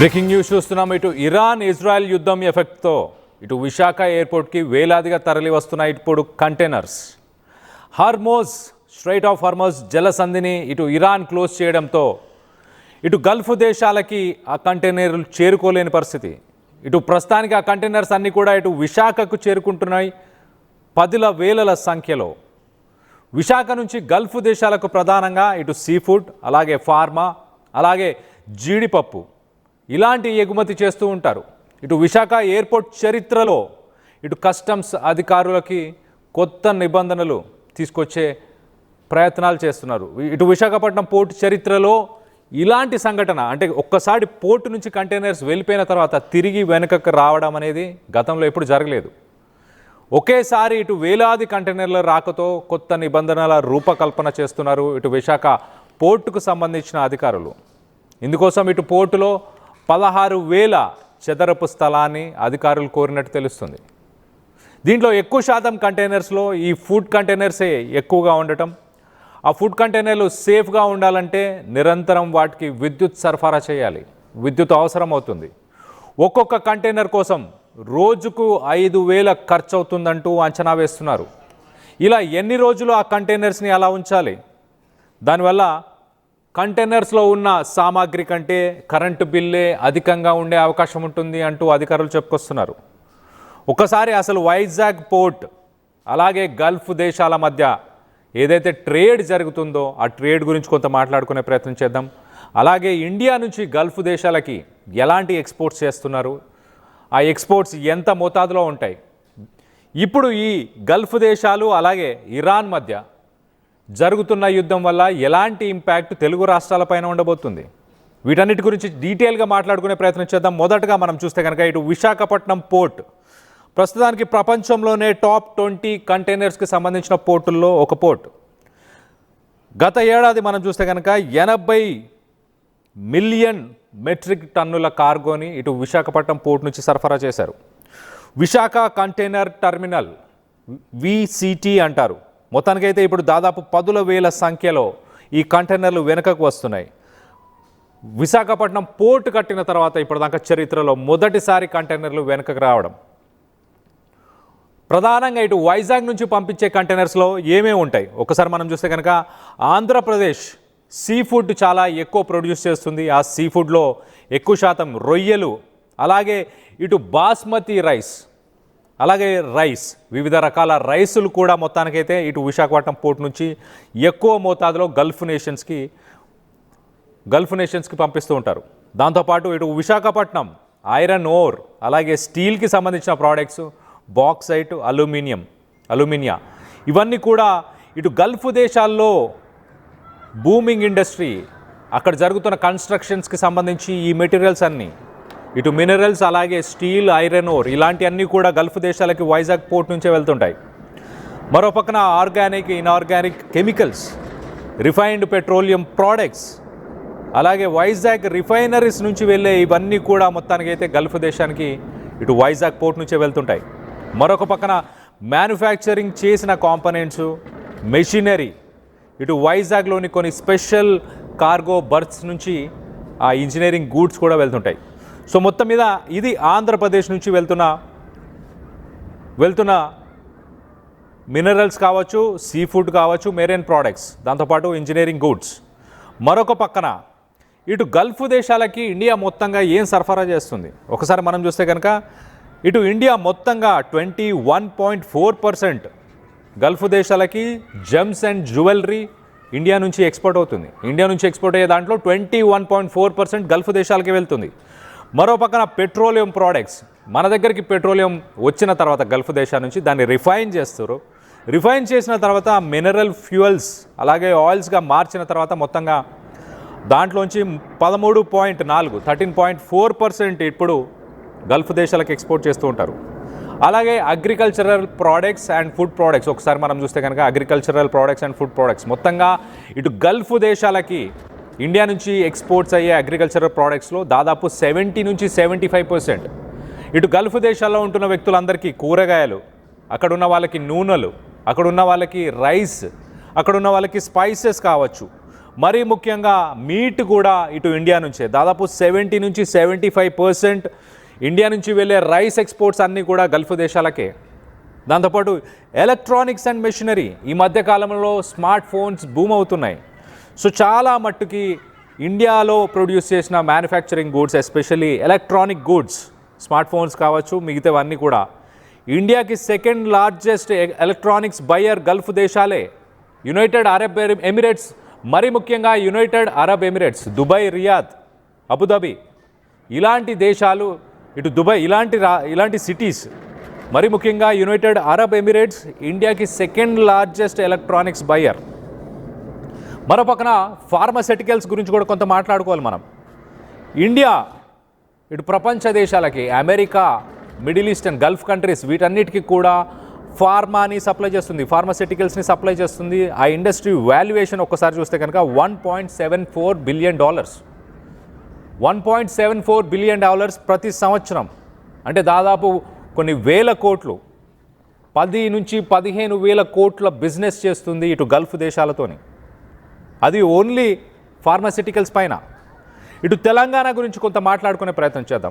Breaking news చూస్తున్నాం. ఇటు Iran Israel యుద్ధం ఎఫెక్ట్తో ఇటు విశాఖ ఎయిర్పోర్ట్కి వేలాదిగా తరలి వస్తున్నాయి ఇప్పుడు containers. Hormuz strait of Hormuz జలసంధిని ఇటు ఇరాన్ క్లోజ్ చేయడంతో ఇటు గల్ఫ్ దేశాలకి ఆ కంటైనర్లు చేరుకోలేని పరిస్థితి. ఇటు ప్రస్తుతానికి ఆ కంటైనర్స్ అన్నీ కూడా ఇటు విశాఖకు చేరుకుంటున్నాయి పదుల వేలల సంఖ్యలో. విశాఖ నుంచి గల్ఫ్ దేశాలకు ప్రధానంగా ఇటు సీ ఫుడ్, అలాగే ఫార్మా, అలాగే జీడిపప్పు ఇలాంటి ఎగుమతి చేస్తూ ఉంటారు. ఇటు విశాఖ ఎయిర్పోర్ట్ చరిత్రలో ఇటు కస్టమ్స్ అధికారులకి కొత్త నిబంధనలు తీసుకొచ్చే ప్రయత్నాలు చేస్తున్నారు. ఇటు విశాఖపట్నం పోర్టు చరిత్రలో ఇలాంటి సంఘటన అంటే ఒక్కసారి పోర్టు నుంచి కంటైనర్స్ వెళ్ళిపోయిన తర్వాత తిరిగి వెనుకకు రావడం అనేది గతంలో ఎప్పుడు జరగలేదు. ఒకేసారి ఇటు వేలాది కంటైనర్ల రాకతో కొత్త నిబంధనల రూపకల్పన చేస్తున్నారు ఇటు విశాఖ పోర్టుకు సంబంధించిన అధికారులు. ఇందుకోసం ఇటు పోర్టులో 16,000 చదరపు స్థలాన్ని అధికారులు కోరినట్టు తెలుస్తుంది. దీంట్లో ఎక్కువ శాతం కంటైనర్స్లో ఈ ఫుడ్ కంటైనర్సే ఎక్కువగా ఉండటం. ఆ ఫుడ్ కంటైనర్లు సేఫ్గా ఉండాలంటే నిరంతరం వాటికి విద్యుత్ సరఫరా చేయాలి, విద్యుత్ అవసరం అవుతుంది. ఒక్కొక్క కంటైనర్ కోసం రోజుకు 5,000 ఖర్చు అవుతుందంటూ అంచనా వేస్తున్నారు. ఇలా ఎన్ని రోజులు ఆ కంటైనర్స్ని అలా ఉంచాలి? దానివల్ల కంటైనర్స్లో ఉన్న సామాగ్రి కంటే కరెంటు బిల్లే అధికంగా ఉండే అవకాశం ఉంటుంది అంటూ అధికారులు చెప్పుకొస్తున్నారు. ఒకసారి అసలు వైజాగ్ పోర్ట్ అలాగే గల్ఫ్ దేశాల మధ్య ఏదైతే ట్రేడ్ జరుగుతుందో ఆ ట్రేడ్ గురించి కొంత మాట్లాడుకునే ప్రయత్నం చేద్దాం. అలాగే ఇండియా నుంచి గల్ఫ్ దేశాలకి ఎలాంటి ఎక్స్పోర్ట్స్ చేస్తున్నారు, ఆ ఎక్స్పోర్ట్స్ ఎంత మోతాదులో ఉంటాయి, ఇప్పుడు ఈ గల్ఫ్ దేశాలు అలాగే ఇరాన్ మధ్య జరుగుతున్న యుద్ధం వల్ల ఎలాంటి ఇంపాక్ట్ తెలుగు రాష్ట్రాలపైన ఉండబోతుంది, వీటన్నిటి గురించి డీటెయిల్గా మాట్లాడుకునే ప్రయత్నం చేద్దాం. మొదటగా మనం చూస్తే కనుక ఇటు విశాఖపట్నం పోర్ట్ ప్రస్తుతానికి ప్రపంచంలోనే టాప్ 20 కంటైనర్స్కి సంబంధించిన పోర్టుల్లో ఒక పోర్ట్. గత ఏడాది మనం చూస్తే కనుక 80 మిలియన్ మెట్రిక్ టన్నుల కార్గోని ఇటు విశాఖపట్నం పోర్ట్ నుంచి సరఫరా చేశారు. విశాఖ కంటైనర్ టర్మినల్ విసిటి అంటారు. మొత్తానికైతే ఇప్పుడు దాదాపు 10,000 సంఖ్యలో ఈ కంటైనర్లు వెనుకకు వస్తున్నాయి. విశాఖపట్నం పోర్ట్ కట్టిన తర్వాత ఇప్పటిదాకా చరిత్రలో మొదటిసారి కంటైనర్లు వెనుకకు రావడం. ప్రధానంగా ఇటు వైజాగ్ నుంచి పంపించే కంటైనర్స్లో ఏమేమి ఉంటాయి ఒకసారి మనం చూస్తే కనుక ఆంధ్రప్రదేశ్ సీ ఫుడ్ చాలా ఎక్కువ ప్రొడ్యూస్ చేస్తుంది. ఆ సీ ఫుడ్లో ఎక్కువ శాతం రొయ్యలు, అలాగే ఇటు బాస్మతి రైస్, అలాగే రైస్, వివిధ రకాల రైసులు కూడా మొత్తానికైతే ఇటు విశాఖపట్నం పోర్ట్ నుంచి ఎక్కువ మోతాదులో గల్ఫ్ నేషన్స్కి పంపిస్తూ ఉంటారు. దాంతోపాటు ఇటు విశాఖపట్నం ఐరన్ ఓర్, అలాగే స్టీల్కి సంబంధించిన ప్రోడక్ట్స్, బాక్సైట్, అల్యూమినియా ఇవన్నీ కూడా ఇటు గల్ఫ్ దేశాల్లో బూమింగ్ ఇండస్ట్రీ, అక్కడ జరుగుతున్న కన్స్ట్రక్షన్స్కి సంబంధించి ఈ మెటీరియల్స్ అన్నీ ఇటు మినరల్స్, అలాగే స్టీల్, ఐరన్ ఓర్ ఇలాంటివన్నీ కూడా గల్ఫ్ దేశాలకి వైజాగ్ పోర్ట్ నుంచే వెళ్తుంటాయి. మరో పక్కన organic, inorganic chemicals, refined petroleum products, అలాగే వైజాగ్ రిఫైనరీస్ నుంచి వెళ్ళే ఇవన్నీ కూడా మొత్తానికైతే గల్ఫ్ దేశానికి ఇటు వైజాగ్ పోర్ట్ నుంచే వెళ్తుంటాయి. మరొక పక్కన మ్యానుఫ్యాక్చరింగ్ చేసిన కాంపోనెంట్స్, మెషినరీ ఇటు వైజాగ్లోని కొన్ని స్పెషల్ కార్గో బర్త్స్ నుంచి ఆ ఇంజనీరింగ్ గూడ్స్ కూడా వెళ్తుంటాయి. సో మొత్తం మీద ఇది ఆంధ్రప్రదేశ్ నుంచి వెళ్తున్న మినరల్స్ కావచ్చు, సీ ఫుడ్ కావచ్చు, మెరైన్ ప్రోడక్ట్స్, దాంతోపాటు ఇంజనీరింగ్ గూడ్స్. మరొక పక్కన ఇటు గల్ఫ్ దేశాలకి ఇండియా మొత్తంగా ఏం సరఫరా చేస్తుంది ఒకసారి మనం చూస్తే కనుక ఇటు ఇండియా మొత్తంగా 21.4% గల్ఫ్ దేశాలకి జెమ్స్ అండ్ జ్యువెలరీ ఇండియా నుంచి ఎక్స్పోర్ట్ అవుతుంది. ఇండియా నుంచి ఎక్స్పోర్ట్ అయ్యే దాంట్లో 21.4% గల్ఫ్ దేశాలకి వెళ్తుంది. మరో పక్కన పెట్రోలియం ప్రోడక్ట్స్, మన దగ్గరికి పెట్రోలియం వచ్చిన తర్వాత గల్ఫ్ దేశాల నుంచి దాన్ని రిఫైన్ చేస్తారు. రిఫైన్ చేసిన తర్వాత మినరల్ ఫ్యూయల్స్ అలాగే ఆయిల్స్గా మార్చిన తర్వాత మొత్తంగా దాంట్లోంచి 13.4% ఇప్పుడు గల్ఫ్ దేశాలకు ఎక్స్పోర్ట్ చేస్తూ ఉంటారు. అలాగే agricultural products and food products ఒకసారి మనం చూస్తే కనుక agricultural products and food products మొత్తంగా ఇటు గల్ఫ్ దేశాలకి ఇండియా నుంచి ఎక్స్పోర్ట్స్ అయ్యే అగ్రికల్చరల్ ప్రోడక్ట్స్లో దాదాపు 70 నుంచి 75%. ఇటు గల్ఫ్ దేశాల్లో ఉంటున్న వ్యక్తులందరికీ కూరగాయలు, అక్కడ ఉన్న వాళ్ళకి నూనెలు, అక్కడ ఉన్న వాళ్ళకి రైస్, అక్కడ ఉన్న వాళ్ళకి స్పైసెస్ కావచ్చు, మరీ ముఖ్యంగా మీట్ కూడా ఇటు ఇండియా నుంచే. దాదాపు 70 నుంచి 75% ఇండియా నుంచి వెళ్ళే రైస్ ఎక్స్పోర్ట్స్ అన్నీ కూడా గల్ఫ్ దేశాలకే. దాంతోపాటు ఎలక్ట్రానిక్స్ అండ్ మెషినరీ, ఈ మధ్యకాలంలో స్మార్ట్ ఫోన్స్ బూమ్ అవుతున్నాయి. సో చాలా మట్టుకి ఇండియాలో ప్రొడ్యూస్ చేసిన manufacturing goods, especially electronic goods, smart phones కావచ్చు, మిగతావన్నీ కూడా ఇండియాకి second largest electronics buyer Gulf దేశాలే. యునైటెడ్ అరబ్ ఎమిరేట్స్, మరి ముఖ్యంగా United Arab Emirates, Dubai, Riyadh, Abu Dhabi ఇలాంటి దేశాలు, ఇటు దుబాయ్ ఇలాంటి సిటీస్, మరి ముఖ్యంగా యునైటెడ్ అరబ్ ఎమిరేట్స్ ఇండియాకి సెకండ్ లార్జెస్ట్ ఎలక్ట్రానిక్స్ బయర్. మరో పక్కన ఫార్మాస్యూటికల్స్ గురించి కూడా కొంత మాట్లాడుకోవాలి మనం. ఇండియా ఇటు ప్రపంచ దేశాలకి, America, middle east and Gulf countries, వీటన్నిటికీ కూడా ఫార్మాని సప్లై చేస్తుంది, ఫార్మాస్యూటికల్స్ని సప్లై చేస్తుంది. ఆ ఇండస్ట్రీ వాల్యుయేషన్ ఒక్కసారి చూస్తే కనుక $1.74 బిలియన్, $1.74 బిలియన్ ప్రతి సంవత్సరం. అంటే దాదాపు కొన్ని వేల కోట్లు, 10 నుంచి 15 వేల కోట్ల బిజినెస్ చేస్తుంది ఇటు గల్ఫ్ దేశాలతోని. అది ఓన్లీ ఫార్మాస్యూటికల్స్ పైన. ఇటు తెలంగాణ గురించి కొంత మాట్లాడుకునే ప్రయత్నం చేద్దాం.